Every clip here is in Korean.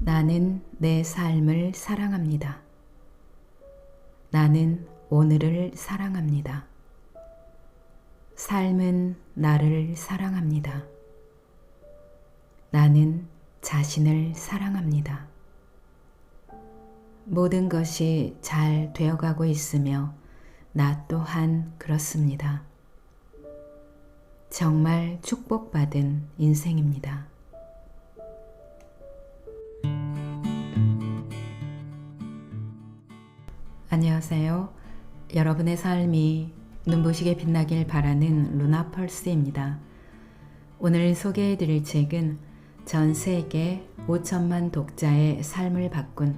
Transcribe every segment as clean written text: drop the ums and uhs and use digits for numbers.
나는 내 삶을 사랑합니다. 나는 오늘을 사랑합니다. 삶은 나를 사랑합니다. 나는 자신을 사랑합니다. 모든 것이 잘 되어가고 있으며 나 또한 그렇습니다. 정말 축복받은 인생입니다. 안녕하세요. 여러분의 삶이 눈부시게 빛나길 바라는 루나펄스입니다. 오늘 소개해 드릴 책은 전 세계 5천만 독자의 삶을 바꾼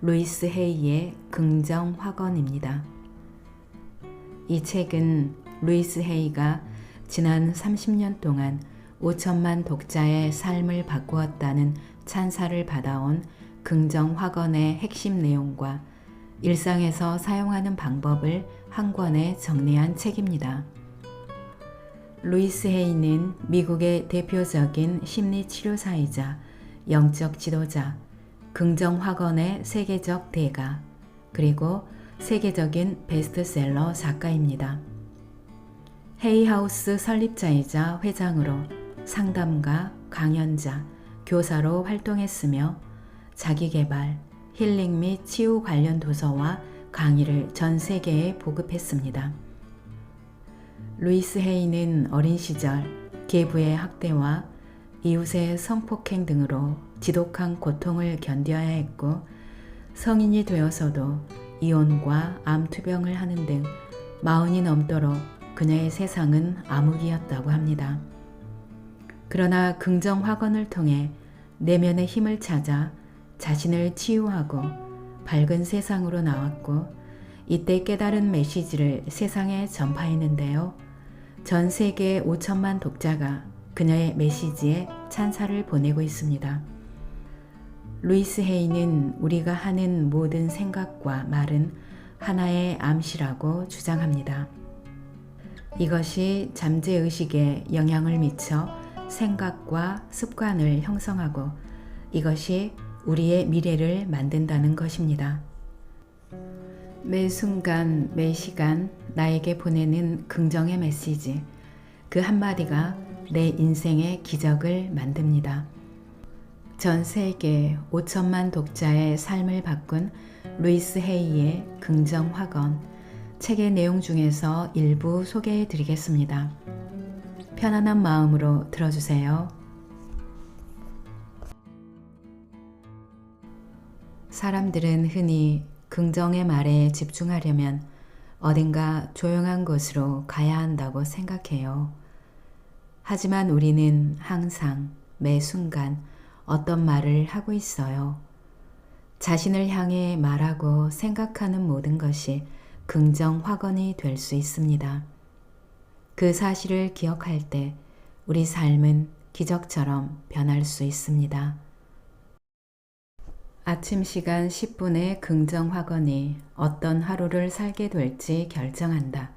루이스 헤이의 긍정 확언입니다. 이 책은 루이스 헤이가 지난 30년 동안 5천만 독자의 삶을 바꾸었다는 찬사를 받아온 긍정 확언의 핵심 내용과 일상에서 사용하는 방법을 한 권에 정리한 책입니다. 루이스 헤이는 미국의 대표적인 심리치료사이자 영적 지도자, 긍정 확언의 세계적 대가, 그리고 세계적인 베스트셀러 작가입니다. 헤이하우스 설립자이자 회장으로 상담가, 강연자, 교사로 활동했으며 자기계발, 힐링 및 치유 관련 도서와 강의를 전 세계에 보급했습니다. 루이스 헤이는 어린 시절 계부의 학대와 이웃의 성폭행 등으로 지독한 고통을 견뎌야 했고 성인이 되어서도 이혼과 암투병을 하는 등 40이 넘도록 그녀의 세상은 암흑이었다고 합니다. 그러나 긍정 확언을 통해 내면의 힘을 찾아 자신을 치유하고 밝은 세상으로 나왔고 이때 깨달은 메시지를 세상에 전파했는데요. 전 세계 5천만 독자가 그녀의 메시지에 찬사를 보내고 있습니다. 루이스 헤이는 우리가 하는 모든 생각과 말은 하나의 암시라고 주장합니다. 이것이 잠재의식에 영향을 미쳐 생각과 습관을 형성하고 이것이 우리의 미래를 만든다는 것입니다. 매 순간, 매 시간 나에게 보내는 긍정의 메시지, 그 한마디가 내 인생의 기적을 만듭니다. 전 세계 5천만 독자의 삶을 바꾼 루이스 헤이의 긍정 확언, 책의 내용 중에서 일부 소개해 드리겠습니다. 편안한 마음으로 들어주세요. 사람들은 흔히 긍정의 말에 집중하려면 어딘가 조용한 곳으로 가야 한다고 생각해요. 하지만 우리는 항상 매 순간 어떤 말을 하고 있어요. 자신을 향해 말하고 생각하는 모든 것이 긍정 확언이 될 수 있습니다. 그 사실을 기억할 때 우리 삶은 기적처럼 변할 수 있습니다. 아침 시간 10분의 긍정 확언이 어떤 하루를 살게 될지 결정한다.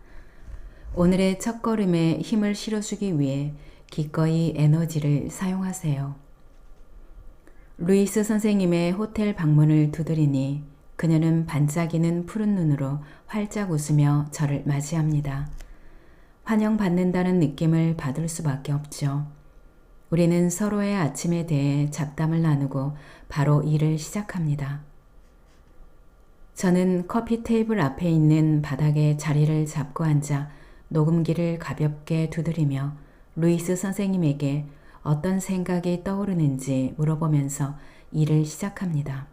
오늘의 첫걸음에 힘을 실어주기 위해 기꺼이 에너지를 사용하세요. 루이스 선생님의 호텔 방문을 두드리니 그녀는 반짝이는 푸른 눈으로 활짝 웃으며 저를 맞이합니다. 환영받는다는 느낌을 받을 수밖에 없죠. 우리는 서로의 아침에 대해 잡담을 나누고 바로 일을 시작합니다. 저는 커피 테이블 앞에 있는 바닥에 자리를 잡고 앉아 녹음기를 가볍게 두드리며 루이스 선생님에게 어떤 생각이 떠오르는지 물어보면서 일을 시작합니다.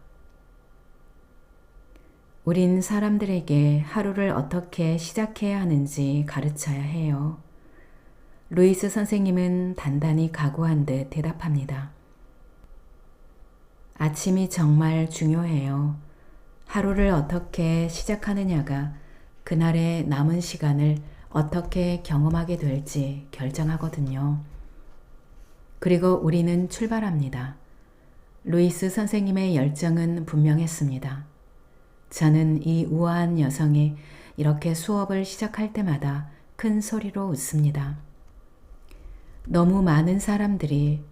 우린 사람들에게 하루를 어떻게 시작해야 하는지 가르쳐야 해요. 루이스 선생님은 단단히 각오한 듯 대답합니다. 아침이 정말 중요해요. 하루를 어떻게 시작하느냐가 그날의 남은 시간을 어떻게 경험하게 될지 결정하거든요. 그리고 우리는 출발합니다. 루이스 선생님의 열정은 분명했습니다. 저는 이 우아한 여성이 이렇게 수업을 시작할 때마다 큰 소리로 웃습니다. 너무 많은 사람들이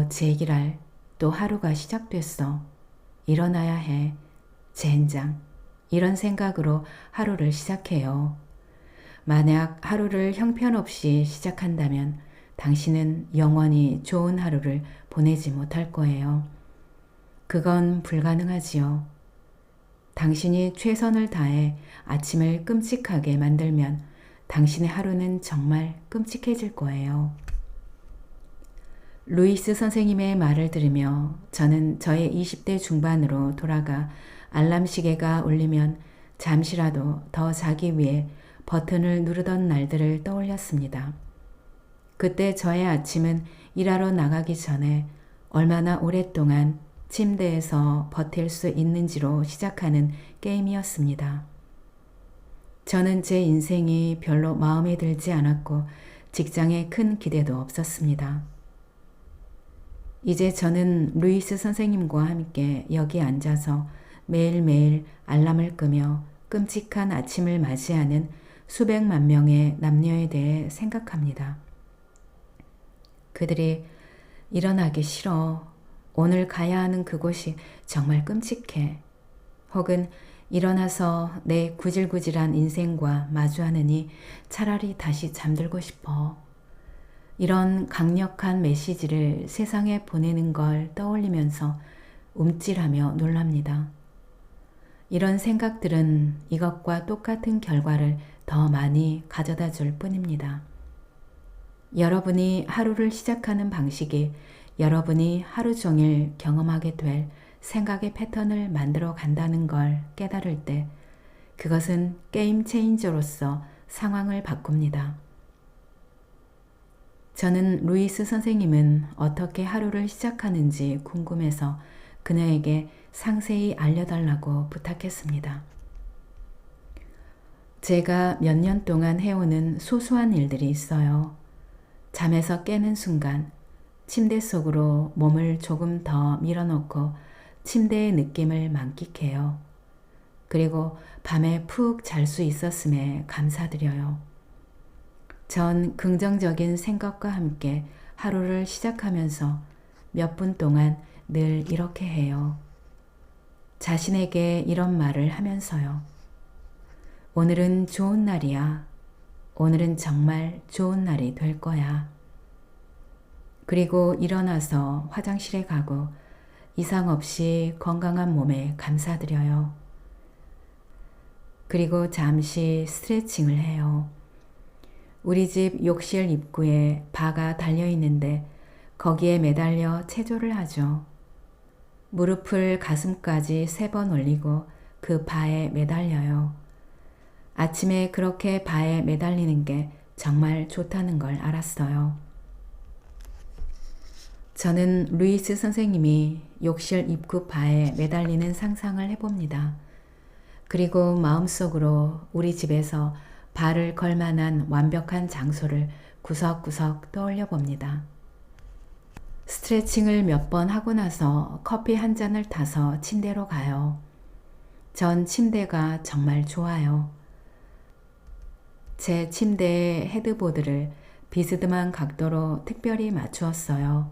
제기랄 또 하루가 시작됐어. 일어나야 해. 젠장. 이런 생각으로 하루를 시작해요. 만약 하루를 형편없이 시작한다면 당신은 영원히 좋은 하루를 보내지 못할 거예요. 그건 불가능하지요. 당신이 최선을 다해 아침을 끔찍하게 만들면 당신의 하루는 정말 끔찍해질 거예요. 루이스 선생님의 말을 들으며 저는 저의 20대 중반으로 돌아가 알람 시계가 울리면 잠시라도 더 자기 위해 버튼을 누르던 날들을 떠올렸습니다. 그때 저의 아침은 일하러 나가기 전에 얼마나 오랫동안 침대에서 버틸 수 있는지로 시작하는 게임이었습니다. 저는 제 인생이 별로 마음에 들지 않았고 직장에 큰 기대도 없었습니다. 이제 저는 루이스 선생님과 함께 여기 앉아서 매일매일 알람을 끄며 끔찍한 아침을 맞이하는 수백만 명의 남녀에 대해 생각합니다. 그들이 일어나기 싫어. 오늘 가야 하는 그곳이 정말 끔찍해. 혹은 일어나서 내 구질구질한 인생과 마주하느니 차라리 다시 잠들고 싶어. 이런 강력한 메시지를 세상에 보내는 걸 떠올리면서 움찔하며 놀랍니다. 이런 생각들은 이것과 똑같은 결과를 더 많이 가져다 줄 뿐입니다. 여러분이 하루를 시작하는 방식이 여러분이 하루 종일 경험하게 될 생각의 패턴을 만들어 간다는 걸 깨달을 때 그것은 게임 체인저로서 상황을 바꿉니다. 저는 루이스 선생님은 어떻게 하루를 시작하는지 궁금해서 그녀에게 상세히 알려달라고 부탁했습니다. 제가 몇 년 동안 해오는 소소한 일들이 있어요. 잠에서 깨는 순간 침대 속으로 몸을 조금 더 밀어넣고 침대의 느낌을 만끽해요. 그리고 밤에 푹 잘 수 있었음에 감사드려요. 전 긍정적인 생각과 함께 하루를 시작하면서 몇 분 동안 늘 이렇게 해요. 자신에게 이런 말을 하면서요. 오늘은 좋은 날이야. 오늘은 정말 좋은 날이 될 거야. 그리고 일어나서 화장실에 가고 이상 없이 건강한 몸에 감사드려요. 그리고 잠시 스트레칭을 해요. 우리 집 욕실 입구에 바가 달려 있는데 거기에 매달려 체조를 하죠. 무릎을 가슴까지 3번 올리고 그 바에 매달려요. 아침에 그렇게 바에 매달리는 게 정말 좋다는 걸 알았어요. 저는 루이스 선생님이 욕실 입구 바에 매달리는 상상을 해봅니다. 그리고 마음속으로 우리 집에서 발을 걸 만한 완벽한 장소를 구석구석 떠올려 봅니다. 스트레칭을 몇 번 하고 나서 커피 한 잔을 타서 침대로 가요. 전 침대가 정말 좋아요. 제 침대의 헤드보드를 비스듬한 각도로 특별히 맞추었어요.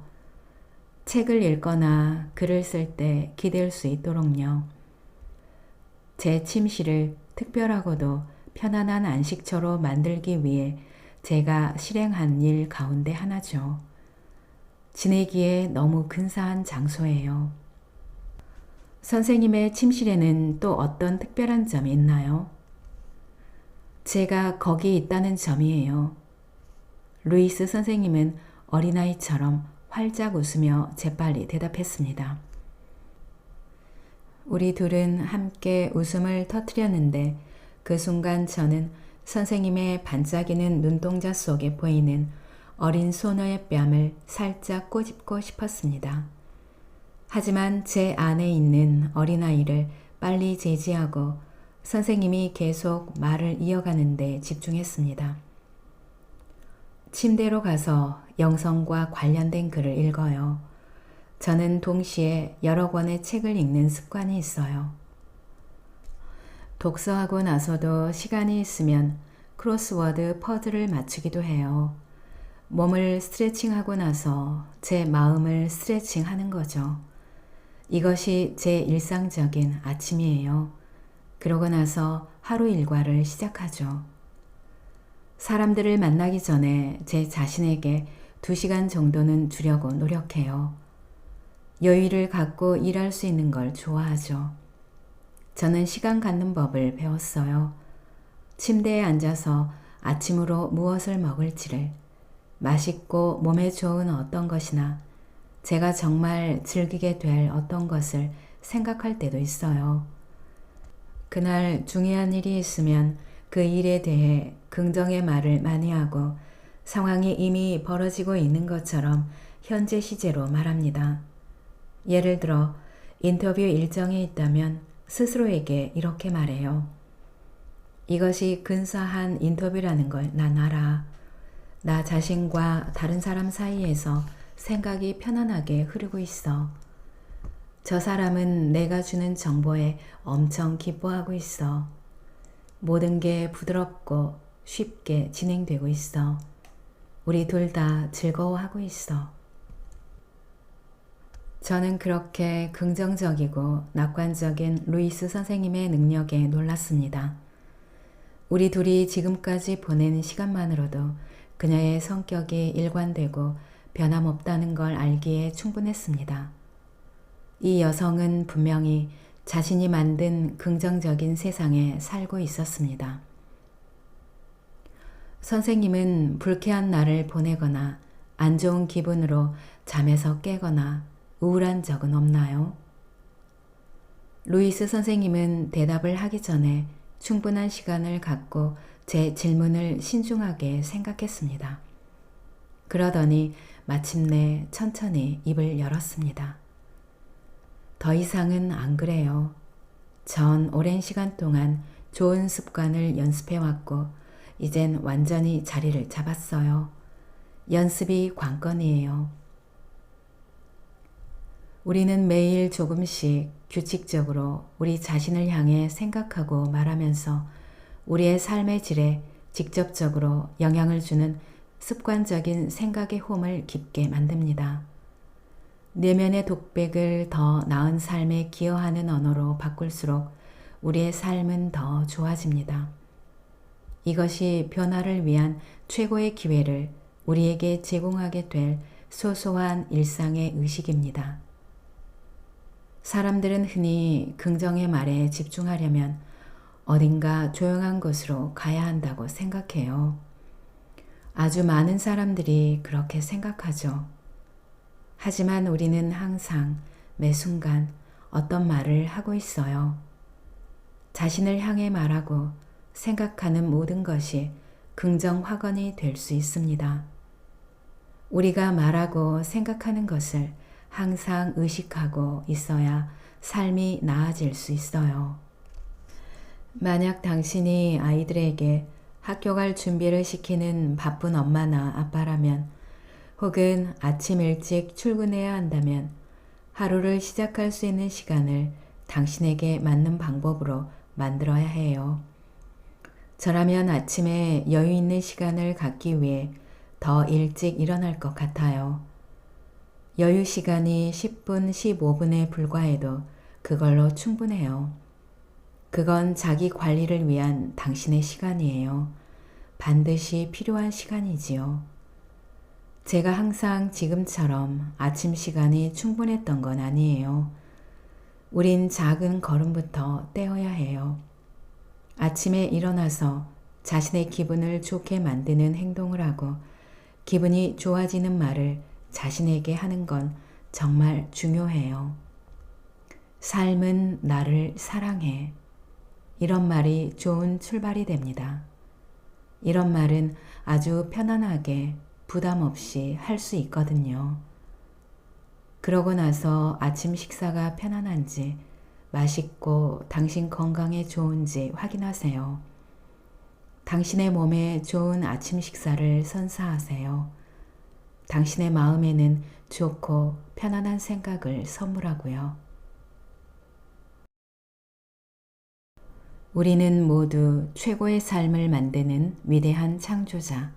책을 읽거나 글을 쓸 때 기댈 수 있도록요. 제 침실을 특별하고도 편안한 안식처로 만들기 위해 제가 실행한 일 가운데 하나죠. 지내기에 너무 근사한 장소예요. 선생님의 침실에는 또 어떤 특별한 점이 있나요? 제가 거기 있다는 점이에요. 루이스 선생님은 어린아이처럼 활짝 웃으며 재빨리 대답했습니다. 우리 둘은 함께 웃음을 터뜨렸는데 그 순간 저는 선생님의 반짝이는 눈동자 속에 보이는 어린 소녀의 뺨을 살짝 꼬집고 싶었습니다. 하지만 제 안에 있는 어린아이를 빨리 제지하고 선생님이 계속 말을 이어가는 데 집중했습니다. 침대로 가서 영성과 관련된 글을 읽어요. 저는 동시에 여러 권의 책을 읽는 습관이 있어요. 독서하고 나서도 시간이 있으면 크로스워드 퍼즐을 맞추기도 해요. 몸을 스트레칭하고 나서 제 마음을 스트레칭하는 거죠. 이것이 제 일상적인 아침이에요. 그러고 나서 하루 일과를 시작하죠. 사람들을 만나기 전에 제 자신에게 2시간 정도는 주려고 노력해요. 여유를 갖고 일할 수 있는 걸 좋아하죠. 저는 시간 갖는 법을 배웠어요. 침대에 앉아서 아침으로 무엇을 먹을지를, 맛있고 몸에 좋은 어떤 것이나 제가 정말 즐기게 될 어떤 것을 생각할 때도 있어요. 그날 중요한 일이 있으면 그 일에 대해 긍정의 말을 많이 하고 상황이 이미 벌어지고 있는 것처럼 현재 시제로 말합니다. 예를 들어 인터뷰 일정이 있다면 스스로에게 이렇게 말해요. 이것이 근사한 인터뷰라는 걸 난 알아. 나 자신과 다른 사람 사이에서 생각이 편안하게 흐르고 있어. 저 사람은 내가 주는 정보에 엄청 기뻐하고 있어. 모든 게 부드럽고 쉽게 진행되고 있어. 우리 둘 다 즐거워하고 있어. 저는 그렇게 긍정적이고 낙관적인 루이스 선생님의 능력에 놀랐습니다. 우리 둘이 지금까지 보낸 시간만으로도 그녀의 성격이 일관되고 변함없다는 걸 알기에 충분했습니다. 이 여성은 분명히 자신이 만든 긍정적인 세상에 살고 있었습니다. 선생님은 불쾌한 날을 보내거나 안 좋은 기분으로 잠에서 깨거나 우울한 적은 없나요? 루이스 선생님은 대답을 하기 전에 충분한 시간을 갖고 제 질문을 신중하게 생각했습니다. 그러더니 마침내 천천히 입을 열었습니다. 더 이상은 안 그래요. 전 오랜 시간 동안 좋은 습관을 연습해왔고 이젠 완전히 자리를 잡았어요. 연습이 관건이에요. 우리는 매일 조금씩 규칙적으로 우리 자신을 향해 생각하고 말하면서 우리의 삶의 질에 직접적으로 영향을 주는 습관적인 생각의 홈을 깊게 만듭니다. 내면의 독백을 더 나은 삶에 기여하는 언어로 바꿀수록 우리의 삶은 더 좋아집니다. 이것이 변화를 위한 최고의 기회를 우리에게 제공하게 될 소소한 일상의 의식입니다. 사람들은 흔히 긍정의 말에 집중하려면 어딘가 조용한 곳으로 가야 한다고 생각해요. 아주 많은 사람들이 그렇게 생각하죠. 하지만 우리는 항상 매 순간 어떤 말을 하고 있어요. 자신을 향해 말하고 생각하는 모든 것이 긍정 확언이 될 수 있습니다. 우리가 말하고 생각하는 것을 항상 의식하고 있어야 삶이 나아질 수 있어요. 만약 당신이 아이들에게 학교 갈 준비를 시키는 바쁜 엄마나 아빠라면 혹은 아침 일찍 출근해야 한다면 하루를 시작할 수 있는 시간을 당신에게 맞는 방법으로 만들어야 해요. 저라면 아침에 여유 있는 시간을 갖기 위해 더 일찍 일어날 것 같아요. 여유 시간이 10분, 15분에 불과해도 그걸로 충분해요. 그건 자기 관리를 위한 당신의 시간이에요. 반드시 필요한 시간이지요. 제가 항상 지금처럼 아침 시간이 충분했던 건 아니에요. 우린 작은 걸음부터 떼어야 해요. 아침에 일어나서 자신의 기분을 좋게 만드는 행동을 하고 기분이 좋아지는 말을 자신에게 하는 건 정말 중요해요. 삶은 나를 사랑해. 이런 말이 좋은 출발이 됩니다. 이런 말은 아주 편안하게 부담 없이 할 수 있거든요. 그러고 나서 아침 식사가 편안한지 맛있고 당신 건강에 좋은지 확인하세요. 당신의 몸에 좋은 아침 식사를 선사하세요. 당신의 마음에는 좋고 편안한 생각을 선물하고요. 우리는 모두 최고의 삶을 만드는 위대한 창조자,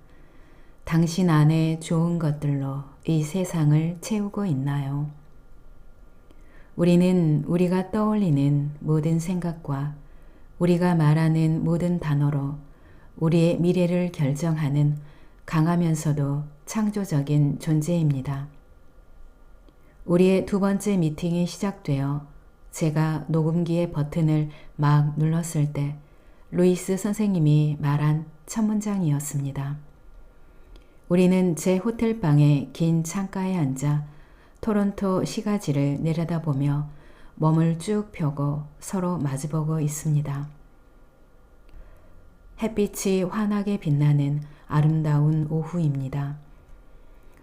당신 안에 좋은 것들로 이 세상을 채우고 있나요? 우리는 우리가 떠올리는 모든 생각과 우리가 말하는 모든 단어로 우리의 미래를 결정하는 강하면서도 창조적인 존재입니다. 우리의 두 번째 미팅이 시작되어 제가 녹음기의 버튼을 막 눌렀을 때 루이스 선생님이 말한 첫 문장이었습니다. 우리는 제 호텔방의 긴 창가에 앉아 토론토 시가지를 내려다보며 몸을 쭉 펴고 서로 마주보고 있습니다. 햇빛이 환하게 빛나는 아름다운 오후입니다.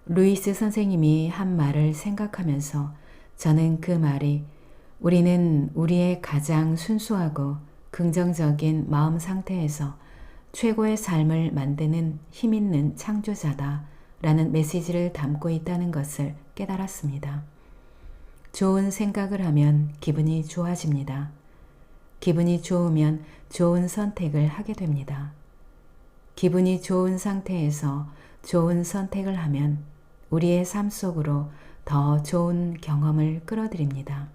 루이스 선생님이 한 말을 생각하면서 저는 그 말이 우리는 우리의 가장 순수하고 긍정적인 마음 상태에서 최고의 삶을 만드는 힘있는 창조자다 라는 메시지를 담고 있다는 것을 깨달았습니다. 좋은 생각을 하면 기분이 좋아집니다. 기분이 좋으면 좋은 선택을 하게 됩니다. 기분이 좋은 상태에서 좋은 선택을 하면 우리의 삶 속으로 더 좋은 경험을 끌어들입니다.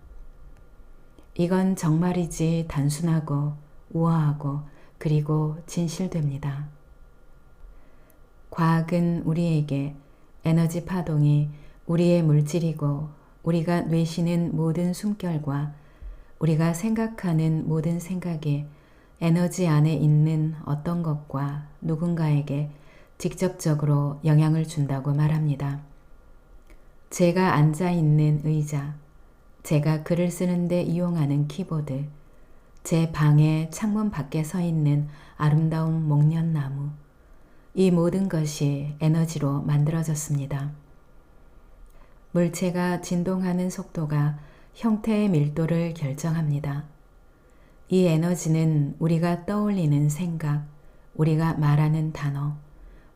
이건 정말이지 단순하고 우아하고 그리고 진실됩니다. 과학은 우리에게 에너지 파동이 우리의 물질이고 우리가 뇌시는 모든 숨결과 우리가 생각하는 모든 생각이 에너지 안에 있는 어떤 것과 누군가에게 직접적으로 영향을 준다고 말합니다. 제가 앉아 있는 의자, 제가 글을 쓰는데 이용하는 키보드, 제 방의 창문 밖에 서 있는 아름다운 목련나무, 이 모든 것이 에너지로 만들어졌습니다. 물체가 진동하는 속도가 형태의 밀도를 결정합니다. 이 에너지는 우리가 떠올리는 생각, 우리가 말하는 단어,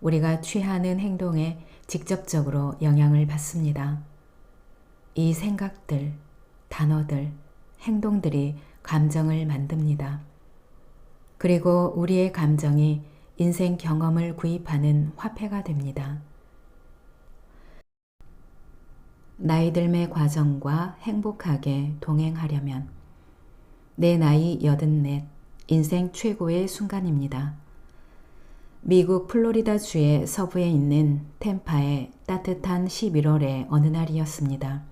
우리가 취하는 행동에 직접적으로 영향을 받습니다. 이 생각들, 단어들, 행동들이 감정을 만듭니다. 그리고 우리의 감정이 인생 경험을 구입하는 화폐가 됩니다. 나이 들매 과정과 행복하게 동행하려면 내 나이 84, 인생 최고의 순간입니다. 미국 플로리다주의 서부에 있는 템파의 따뜻한 11월의 어느 날이었습니다.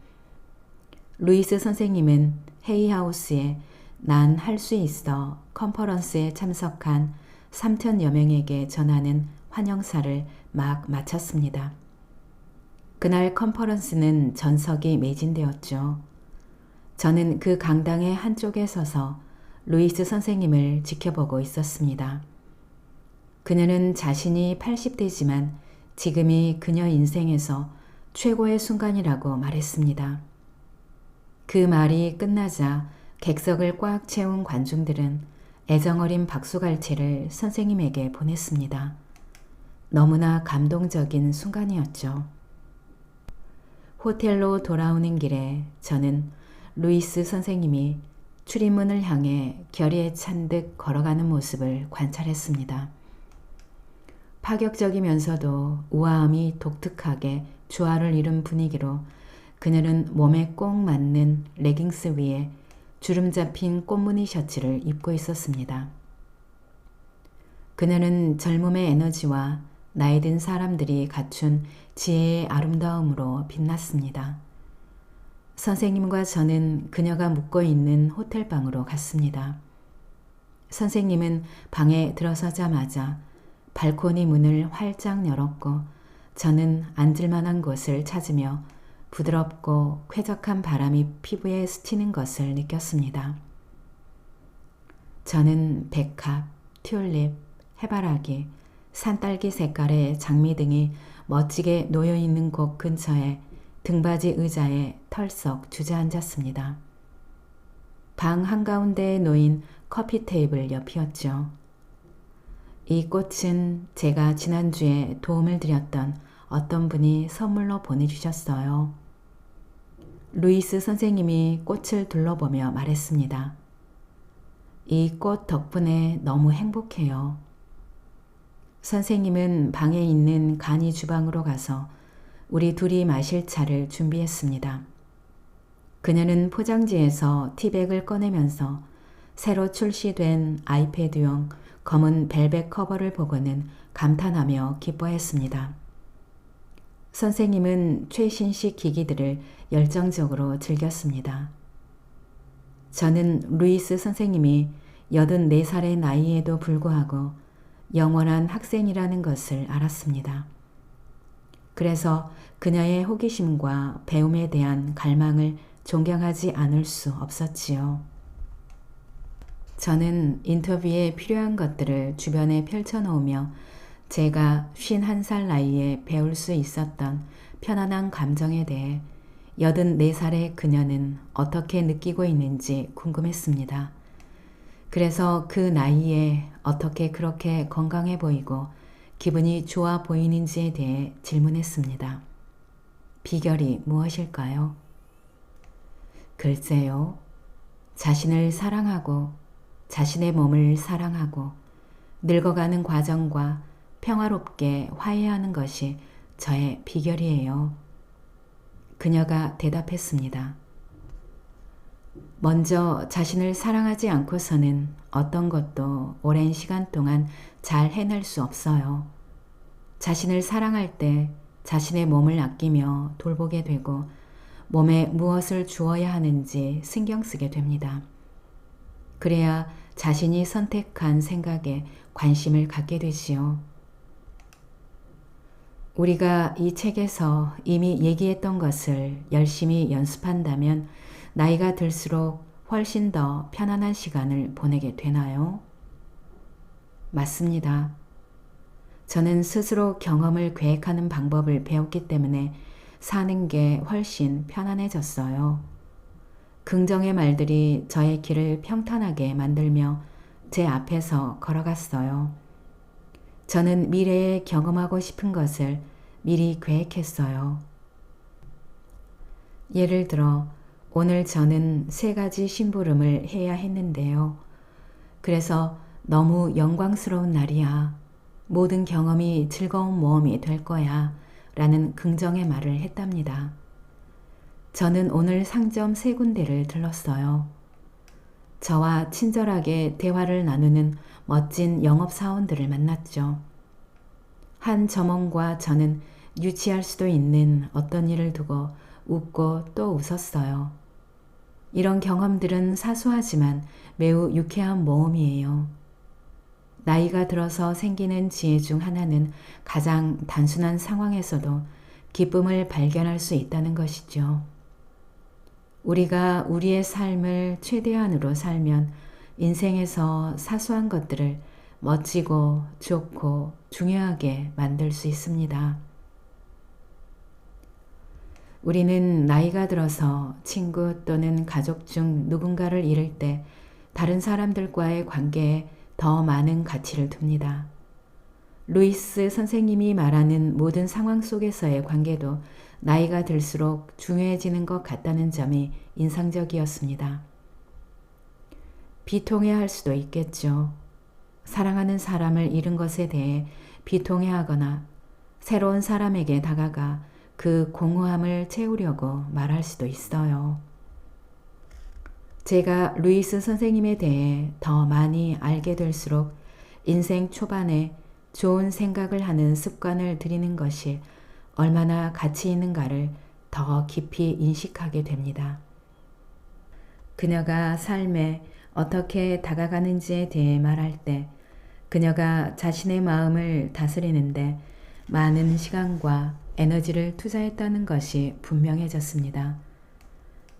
루이스 선생님은 헤이하우스에 난 할 수 있어 컨퍼런스에 참석한 3,000여 명에게 전하는 환영사를 막 마쳤습니다. 그날 컨퍼런스는 전석이 매진되었죠. 저는 그 강당의 한쪽에 서서 루이스 선생님을 지켜보고 있었습니다. 그녀는 자신이 80대지만 지금이 그녀 인생에서 최고의 순간이라고 말했습니다. 그 말이 끝나자 객석을 꽉 채운 관중들은 애정어린 박수갈채를 선생님에게 보냈습니다. 너무나 감동적인 순간이었죠. 호텔로 돌아오는 길에 저는 루이스 선생님이 출입문을 향해 결의에 찬 듯 걸어가는 모습을 관찰했습니다. 파격적이면서도 우아함이 독특하게 조화를 이룬 분위기로 그녀는 몸에 꼭 맞는 레깅스 위에 주름 잡힌 꽃무늬 셔츠를 입고 있었습니다. 그녀는 젊음의 에너지와 나이 든 사람들이 갖춘 지혜의 아름다움으로 빛났습니다. 선생님과 저는 그녀가 묵고 있는 호텔방으로 갔습니다. 선생님은 방에 들어서자마자 발코니 문을 활짝 열었고 저는 앉을 만한 곳을 찾으며 부드럽고 쾌적한 바람이 피부에 스치는 것을 느꼈습니다. 저는 백합, 튤립, 해바라기, 산딸기 색깔의 장미 등이 멋지게 놓여있는 곳 근처에 등받이 의자에 털썩 주저앉았습니다. 방 한가운데에 놓인 커피 테이블 옆이었죠. 이 꽃은 제가 지난주에 도움을 드렸던 어떤 분이 선물로 보내주셨어요. 루이스 선생님이 꽃을 둘러보며 말했습니다. 이 꽃 덕분에 너무 행복해요. 선생님은 방에 있는 간이 주방으로 가서 우리 둘이 마실 차를 준비했습니다. 그녀는 포장지에서 티백을 꺼내면서 새로 출시된 아이패드용 검은 벨벳 커버를 보고는 감탄하며 기뻐했습니다. 선생님은 최신식 기기들을 열정적으로 즐겼습니다. 저는 루이스 선생님이 84살의 나이에도 불구하고 영원한 학생이라는 것을 알았습니다. 그래서 그녀의 호기심과 배움에 대한 갈망을 존경하지 않을 수 없었지요. 저는 인터뷰에 필요한 것들을 주변에 펼쳐놓으며 제가 51살 나이에 배울 수 있었던 편안한 감정에 대해 84살의 그녀는 어떻게 느끼고 있는지 궁금했습니다. 그래서 그 나이에 어떻게 그렇게 건강해 보이고 기분이 좋아 보이는지에 대해 질문했습니다. 비결이 무엇일까요? 글쎄요. 자신을 사랑하고 자신의 몸을 사랑하고 늙어가는 과정과 평화롭게 화해하는 것이 저의 비결이에요. 그녀가 대답했습니다. 먼저 자신을 사랑하지 않고서는 어떤 것도 오랜 시간 동안 잘 해낼 수 없어요. 자신을 사랑할 때 자신의 몸을 아끼며 돌보게 되고 몸에 무엇을 주어야 하는지 신경 쓰게 됩니다. 그래야 자신이 선택한 생각에 관심을 갖게 되지요. 우리가 이 책에서 이미 얘기했던 것을 열심히 연습한다면 나이가 들수록 훨씬 더 편안한 시간을 보내게 되나요? 맞습니다. 저는 스스로 경험을 계획하는 방법을 배웠기 때문에 사는 게 훨씬 편안해졌어요. 긍정의 말들이 저의 길을 평탄하게 만들며 제 앞에서 걸어갔어요. 저는 미래에 경험하고 싶은 것을 미리 계획했어요. 예를 들어 오늘 저는 3가지 심부름을 해야 했는데요. 그래서 너무 영광스러운 날이야. 모든 경험이 즐거운 모험이 될 거야. 라는 긍정의 말을 했답니다. 저는 오늘 상점 3군데를 들렀어요. 저와 친절하게 대화를 나누는 멋진 영업사원들을 만났죠. 한 점원과 저는 유치할 수도 있는 어떤 일을 두고 웃고 또 웃었어요. 이런 경험들은 사소하지만 매우 유쾌한 모험이에요. 나이가 들어서 생기는 지혜 중 하나는 가장 단순한 상황에서도 기쁨을 발견할 수 있다는 것이죠. 우리가 우리의 삶을 최대한으로 살면 인생에서 사소한 것들을 멋지고 좋고 중요하게 만들 수 있습니다. 우리는 나이가 들어서 친구 또는 가족 중 누군가를 잃을 때 다른 사람들과의 관계에 더 많은 가치를 둡니다. 루이스 선생님이 말하는 모든 상황 속에서의 관계도 나이가 들수록 중요해지는 것 같다는 점이 인상적이었습니다. 비통해할 수도 있겠죠. 사랑하는 사람을 잃은 것에 대해 비통해하거나 새로운 사람에게 다가가 그 공허함을 채우려고 말할 수도 있어요. 제가 루이스 선생님에 대해 더 많이 알게 될수록 인생 초반에 좋은 생각을 하는 습관을 들이는 것이 얼마나 가치 있는가를 더 깊이 인식하게 됩니다. 그녀가 삶에 어떻게 다가가는지에 대해 말할 때 그녀가 자신의 마음을 다스리는데 많은 시간과 에너지를 투자했다는 것이 분명해졌습니다.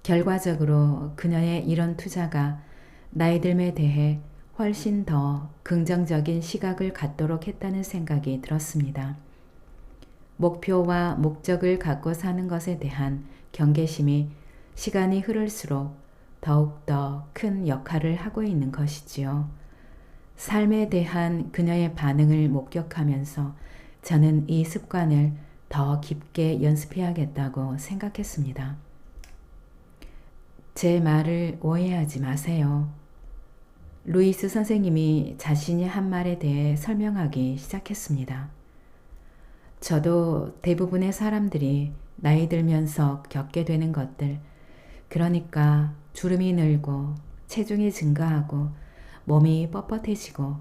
결과적으로 그녀의 이런 투자가 나이 듦에 대해 훨씬 더 긍정적인 시각을 갖도록 했다는 생각이 들었습니다. 목표와 목적을 갖고 사는 것에 대한 경계심이 시간이 흐를수록 더욱더 큰 역할을 하고 있는 것이지요. 삶에 대한 그녀의 반응을 목격하면서 저는 이 습관을 더 깊게 연습해야겠다고 생각했습니다. 제 말을 오해하지 마세요. 루이스 선생님이 자신이 한 말에 대해 설명하기 시작했습니다. 저도 대부분의 사람들이 나이 들면서 겪게 되는 것들, 그러니까 주름이 늘고 체중이 증가하고 몸이 뻣뻣해지고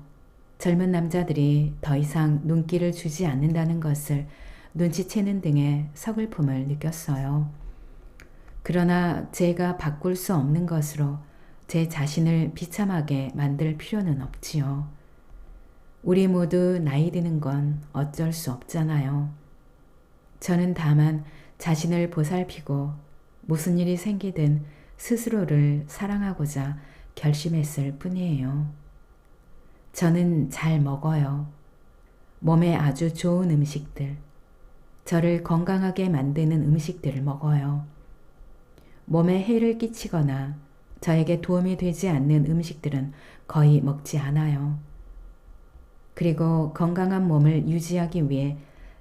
젊은 남자들이 더 이상 눈길을 주지 않는다는 것을 눈치채는 등의 서글픔을 느꼈어요. 그러나 제가 바꿀 수 없는 것으로 제 자신을 비참하게 만들 필요는 없지요. 우리 모두 나이 드는 건 어쩔 수 없잖아요. 저는 다만 자신을 보살피고 무슨 일이 생기든 스스로를 사랑하고자 결심했을 뿐이에요. 저는 잘 먹어요. 몸에 아주 좋은 음식들, 저를 건강하게 만드는 음식들을 먹어요. 몸에 해를 끼치거나 저에게 도움이 되지 않는 음식들은 거의 먹지 않아요. 그리고 건강한 몸을 유지하기 위해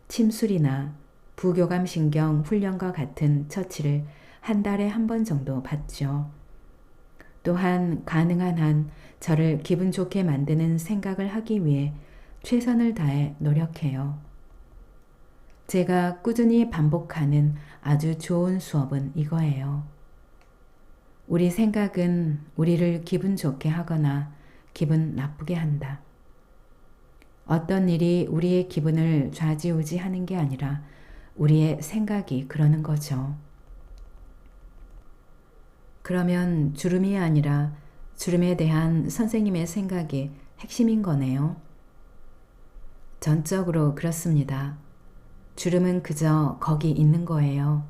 침술이나 부교감신경 훈련과 같은 처치를 한 달에 한 번 정도 받죠. 또한 가능한 한 저를 기분 좋게 만드는 생각을 하기 위해 최선을 다해 노력해요. 제가 꾸준히 반복하는 아주 좋은 수업은 이거예요. 우리 생각은 우리를 기분 좋게 하거나 기분 나쁘게 한다. 어떤 일이 우리의 기분을 좌지우지하는 게 아니라 우리의 생각이 그러는 거죠. 그러면 주름이 아니라 주름에 대한 선생님의 생각이 핵심인 거네요. 전적으로 그렇습니다. 주름은 그저 거기 있는 거예요.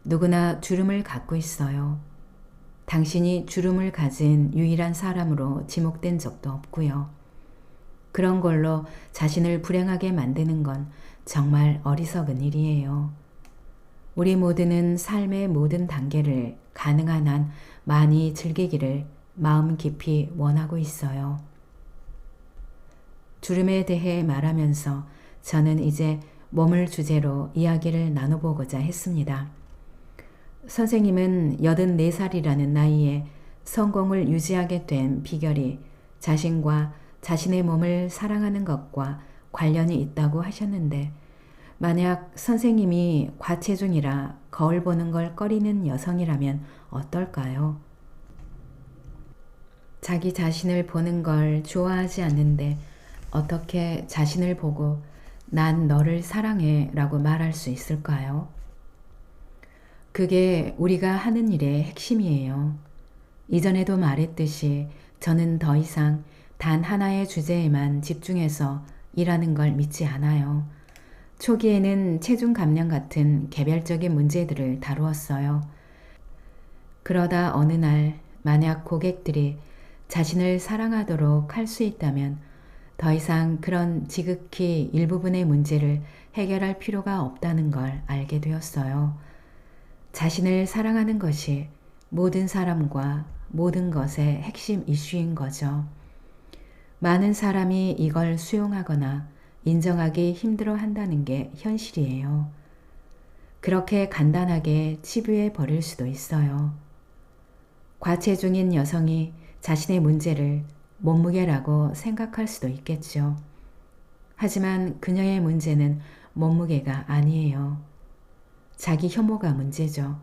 누구나 주름을 갖고 있어요. 당신이 주름을 가진 유일한 사람으로 지목된 적도 없고요. 그런 걸로 자신을 불행하게 만드는 건 정말 어리석은 일이에요. 우리 모두는 삶의 모든 단계를 가능한 한 많이 즐기기를 마음 깊이 원하고 있어요. 주름에 대해 말하면서 저는 이제 몸을 주제로 이야기를 나눠보고자 했습니다. 선생님은 84살이라는 나이에 성공을 유지하게 된 비결이 자신과 자신의 몸을 사랑하는 것과 관련이 있다고 하셨는데, 만약 선생님이 과체중이라 거울 보는 걸 꺼리는 여성이라면 어떨까요? 자기 자신을 보는 걸 좋아하지 않는데 어떻게 자신을 보고 난 너를 사랑해 라고 말할 수 있을까요? 그게 우리가 하는 일의 핵심이에요. 이전에도 말했듯이 저는 더 이상 단 하나의 주제에만 집중해서 일하는 걸 믿지 않아요. 초기에는 체중 감량 같은 개별적인 문제들을 다루었어요. 그러다 어느 날 만약 고객들이 자신을 사랑하도록 할 수 있다면 더 이상 그런 지극히 일부분의 문제를 해결할 필요가 없다는 걸 알게 되었어요. 자신을 사랑하는 것이 모든 사람과 모든 것의 핵심 이슈인 거죠. 많은 사람이 이걸 수용하거나 인정하기 힘들어 한다는 게 현실이에요. 그렇게 간단하게 치부해 버릴 수도 있어요. 과체중인 여성이 자신의 문제를 몸무게라고 생각할 수도 있겠죠. 하지만 그녀의 문제는 몸무게가 아니에요. 자기 혐오가 문제죠.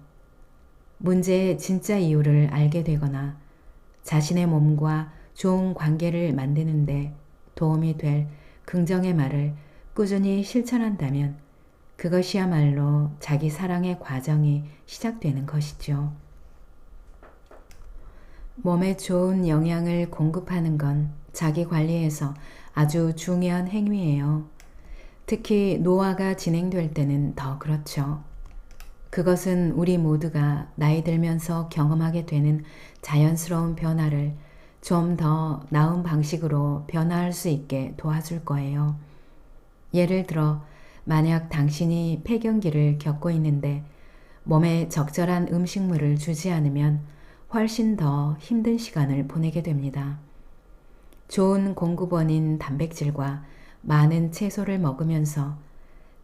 문제의 진짜 이유를 알게 되거나 자신의 몸과 좋은 관계를 만드는데 도움이 될 긍정의 말을 꾸준히 실천한다면 그것이야말로 자기 사랑의 과정이 시작되는 것이죠. 몸에 좋은 영양을 공급하는 건 자기 관리에서 아주 중요한 행위예요. 특히 노화가 진행될 때는 더 그렇죠. 그것은 우리 모두가 나이 들면서 경험하게 되는 자연스러운 변화를 좀 더 나은 방식으로 변화할 수 있게 도와줄 거예요. 예를 들어 만약 당신이 폐경기를 겪고 있는데 몸에 적절한 음식물을 주지 않으면 훨씬 더 힘든 시간을 보내게 됩니다. 좋은 공급원인 단백질과 많은 채소를 먹으면서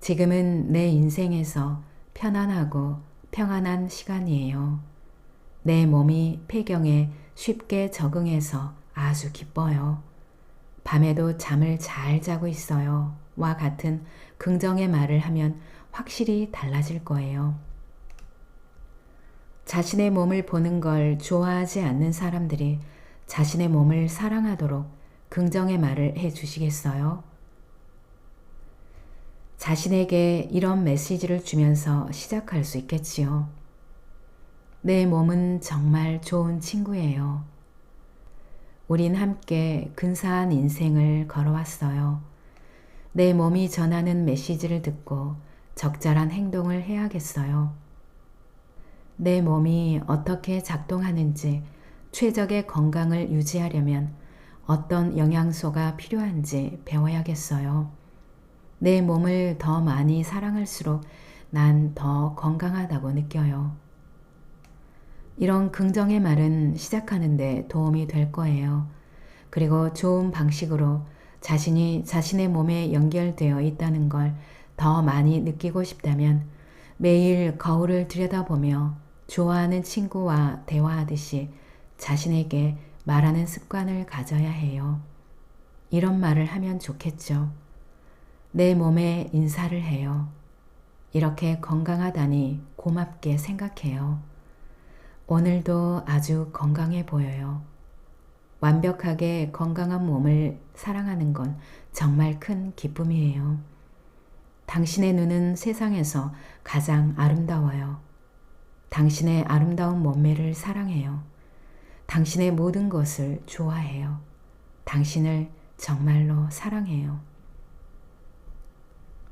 지금은 내 인생에서 편안하고 평안한 시간이에요. 내 몸이 폐경에 쉽게 적응해서 아주 기뻐요. 밤에도 잠을 잘 자고 있어요. 와 같은 긍정의 말을 하면 확실히 달라질 거예요. 자신의 몸을 보는 걸 좋아하지 않는 사람들이 자신의 몸을 사랑하도록 긍정의 말을 해 주시겠어요? 자신에게 이런 메시지를 주면서 시작할 수 있겠지요. 내 몸은 정말 좋은 친구예요. 우린 함께 근사한 인생을 걸어왔어요. 내 몸이 전하는 메시지를 듣고 적절한 행동을 해야겠어요. 내 몸이 어떻게 작동하는지, 최적의 건강을 유지하려면 어떤 영양소가 필요한지 배워야겠어요. 내 몸을 더 많이 사랑할수록 난 더 건강하다고 느껴요. 이런 긍정의 말은 시작하는데 도움이 될 거예요. 그리고 좋은 방식으로 자신이 자신의 몸에 연결되어 있다는 걸 더 많이 느끼고 싶다면 매일 거울을 들여다보며 좋아하는 친구와 대화하듯이 자신에게 말하는 습관을 가져야 해요. 이런 말을 하면 좋겠죠. 내 몸에 인사를 해요. 이렇게 건강하다니 고맙게 생각해요. 오늘도 아주 건강해 보여요. 완벽하게 건강한 몸을 사랑하는 건 정말 큰 기쁨이에요. 당신의 눈은 세상에서 가장 아름다워요. 당신의 아름다운 몸매를 사랑해요. 당신의 모든 것을 좋아해요. 당신을 정말로 사랑해요.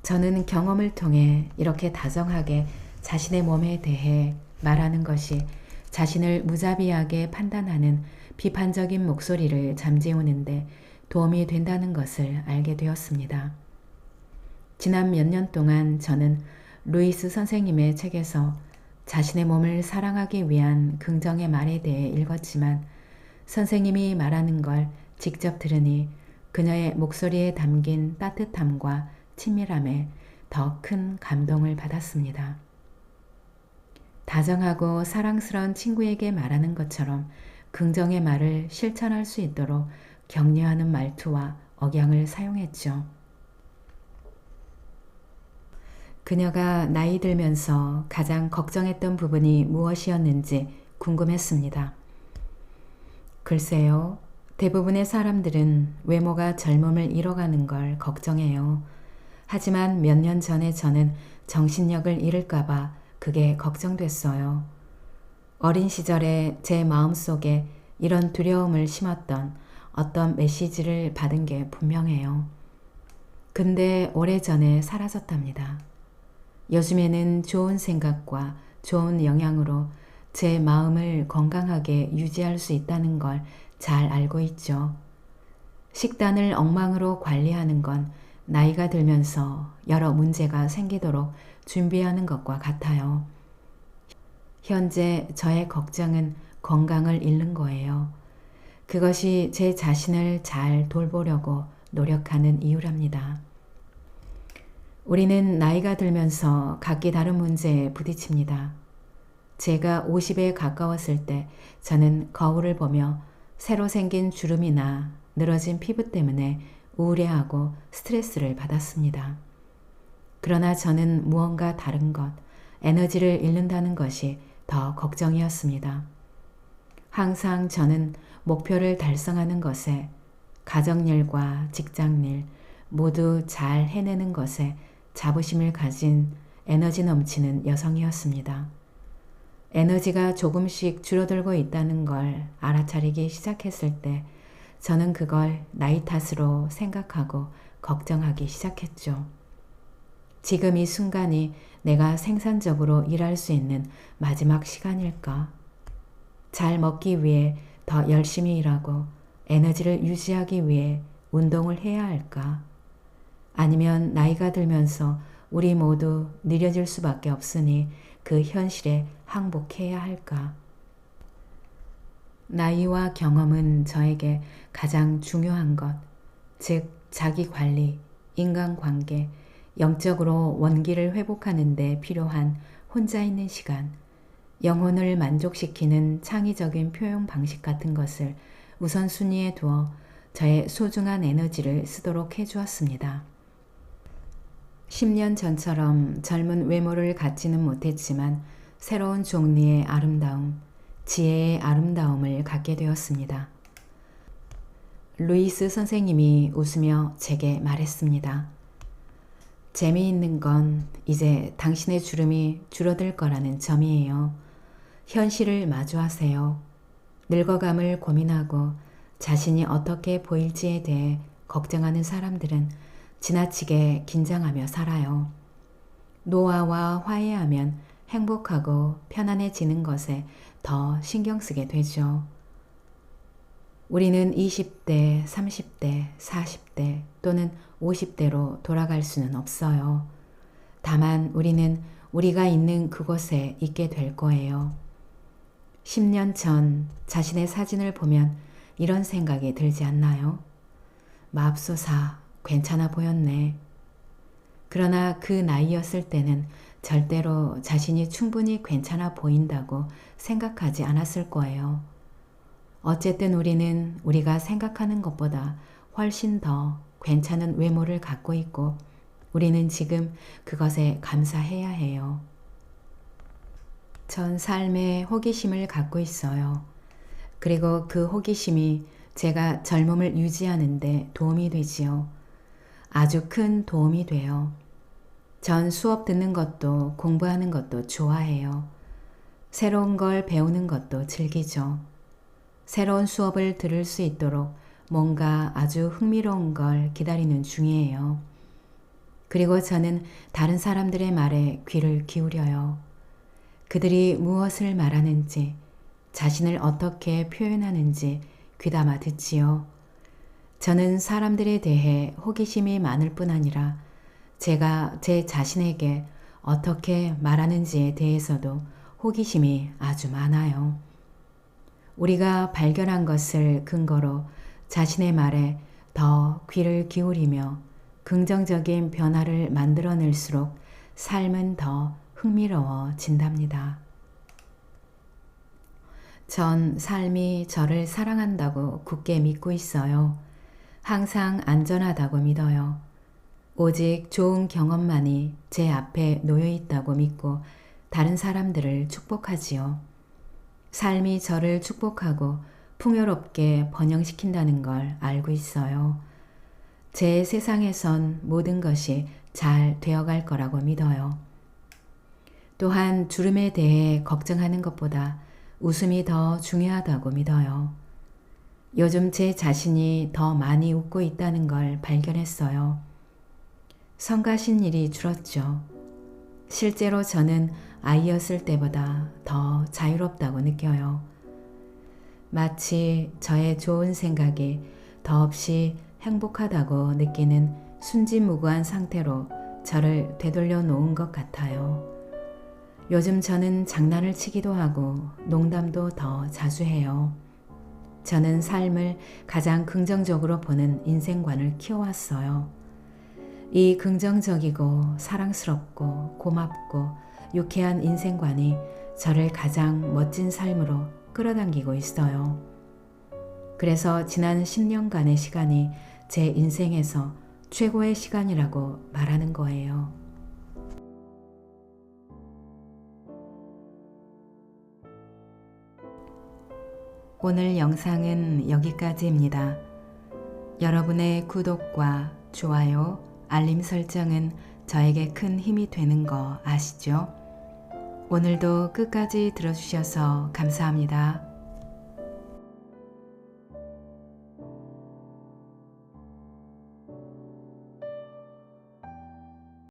저는 경험을 통해 이렇게 다정하게 자신의 몸에 대해 말하는 것이 자신을 무자비하게 판단하는 비판적인 목소리를 잠재우는데 도움이 된다는 것을 알게 되었습니다. 지난 몇 년 동안 저는 루이스 선생님의 책에서 자신의 몸을 사랑하기 위한 긍정의 말에 대해 읽었지만 선생님이 말하는 걸 직접 들으니 그녀의 목소리에 담긴 따뜻함과 친밀함에 더 큰 감동을 받았습니다. 다정하고 사랑스러운 친구에게 말하는 것처럼 긍정의 말을 실천할 수 있도록 격려하는 말투와 억양을 사용했죠. 그녀가 나이 들면서 가장 걱정했던 부분이 무엇이었는지 궁금했습니다. 글쎄요, 대부분의 사람들은 외모가 젊음을 잃어가는 걸 걱정해요. 하지만 몇 년 전에 저는 정신력을 잃을까봐 그게 걱정됐어요. 어린 시절에 제 마음속에 이런 두려움을 심었던 어떤 메시지를 받은 게 분명해요. 근데 오래전에 사라졌답니다. 요즘에는 좋은 생각과 좋은 영향으로 제 마음을 건강하게 유지할 수 있다는 걸 잘 알고 있죠. 식단을 엉망으로 관리하는 건 나이가 들면서 여러 문제가 생기도록 준비하는 것과 같아요. 현재 저의 걱정은 건강을 잃는 거예요. 그것이 제 자신을 잘 돌보려고 노력하는 이유랍니다. 우리는 나이가 들면서 각기 다른 문제에 부딪힙니다. 제가 50에 가까웠을 때 저는 거울을 보며 새로 생긴 주름이나 늘어진 피부 때문에 우울해하고 스트레스를 받았습니다. 그러나 저는 무언가 다른 것, 에너지를 잃는다는 것이 더 걱정이었습니다. 항상 저는 목표를 달성하는 것에, 가정일과 직장일 모두 잘 해내는 것에 자부심을 가진 에너지 넘치는 여성이었습니다. 에너지가 조금씩 줄어들고 있다는 걸 알아차리기 시작했을 때 저는 그걸 나이 탓으로 생각하고 걱정하기 시작했죠. 지금 이 순간이 내가 생산적으로 일할 수 있는 마지막 시간일까? 잘 먹기 위해 더 열심히 일하고 에너지를 유지하기 위해 운동을 해야 할까? 아니면 나이가 들면서 우리 모두 느려질 수밖에 없으니 그 현실에 항복해야 할까? 나이와 경험은 저에게 가장 중요한 것, 즉 자기 관리, 인간관계, 영적으로 원기를 회복하는 데 필요한 혼자 있는 시간, 영혼을 만족시키는 창의적인 표현 방식 같은 것을 우선순위에 두어 저의 소중한 에너지를 쓰도록 해주었습니다. 10년 전처럼 젊은 외모를 갖지는 못했지만 새로운 종류의 아름다움, 지혜의 아름다움을 갖게 되었습니다. 루이스 선생님이 웃으며 제게 말했습니다. 재미있는 건 이제 당신의 주름이 줄어들 거라는 점이에요. 현실을 마주하세요. 늙어감을 고민하고 자신이 어떻게 보일지에 대해 걱정하는 사람들은 지나치게 긴장하며 살아요. 노화와 화해하면 행복하고 편안해지는 것에 더 신경 쓰게 되죠. 우리는 20대, 30대, 40대 또는 50대로 돌아갈 수는 없어요. 다만 우리는 우리가 있는 그곳에 있게 될 거예요. 10년 전 자신의 사진을 보면 이런 생각이 들지 않나요? 맙소사, 괜찮아 보였네. 그러나 그 나이였을 때는 절대로 자신이 충분히 괜찮아 보인다고 생각하지 않았을 거예요. 어쨌든 우리는 우리가 생각하는 것보다 훨씬 더 괜찮은 외모를 갖고 있고 우리는 지금 그것에 감사해야 해요. 전 삶에 호기심을 갖고 있어요. 그리고 그 호기심이 제가 젊음을 유지하는 데 도움이 되지요. 아주 큰 도움이 돼요. 전 수업 듣는 것도 공부하는 것도 좋아해요. 새로운 걸 배우는 것도 즐기죠. 새로운 수업을 들을 수 있도록 뭔가 아주 흥미로운 걸 기다리는 중이에요. 그리고 저는 다른 사람들의 말에 귀를 기울여요. 그들이 무엇을 말하는지, 자신을 어떻게 표현하는지 귀담아 듣지요. 저는 사람들에 대해 호기심이 많을 뿐 아니라 제가 제 자신에게 어떻게 말하는지에 대해서도 호기심이 아주 많아요. 우리가 발견한 것을 근거로 자신의 말에 더 귀를 기울이며 긍정적인 변화를 만들어낼수록 삶은 더 흥미로워진답니다. 전 삶이 저를 사랑한다고 굳게 믿고 있어요. 항상 안전하다고 믿어요. 오직 좋은 경험만이 제 앞에 놓여 있다고 믿고 다른 사람들을 축복하지요. 삶이 저를 축복하고 풍요롭게 번영시킨다는 걸 알고 있어요. 제 세상에선 모든 것이 잘 되어갈 거라고 믿어요. 또한 주름에 대해 걱정하는 것보다 웃음이 더 중요하다고 믿어요. 요즘 제 자신이 더 많이 웃고 있다는 걸 발견했어요. 성가신 일이 줄었죠. 실제로 저는 아이였을 때보다 더 자유롭다고 느껴요. 마치 저의 좋은 생각이 더없이 행복하다고 느끼는 순진무구한 상태로 저를 되돌려 놓은 것 같아요. 요즘 저는 장난을 치기도 하고 농담도 더 자주 해요. 저는 삶을 가장 긍정적으로 보는 인생관을 키워왔어요. 이 긍정적이고 사랑스럽고 고맙고 유쾌한 인생관이 저를 가장 멋진 삶으로 끌어당기고 있어요. 그래서 지난 10년간의 시간이 제 인생에서 최고의 시간이라고 말하는 거예요. 오늘 영상은 여기까지입니다. 여러분의 구독과 좋아요, 알림 설정은 저에게 큰 힘이 되는 거 아시죠? 오늘도 끝까지 들어주셔서 감사합니다.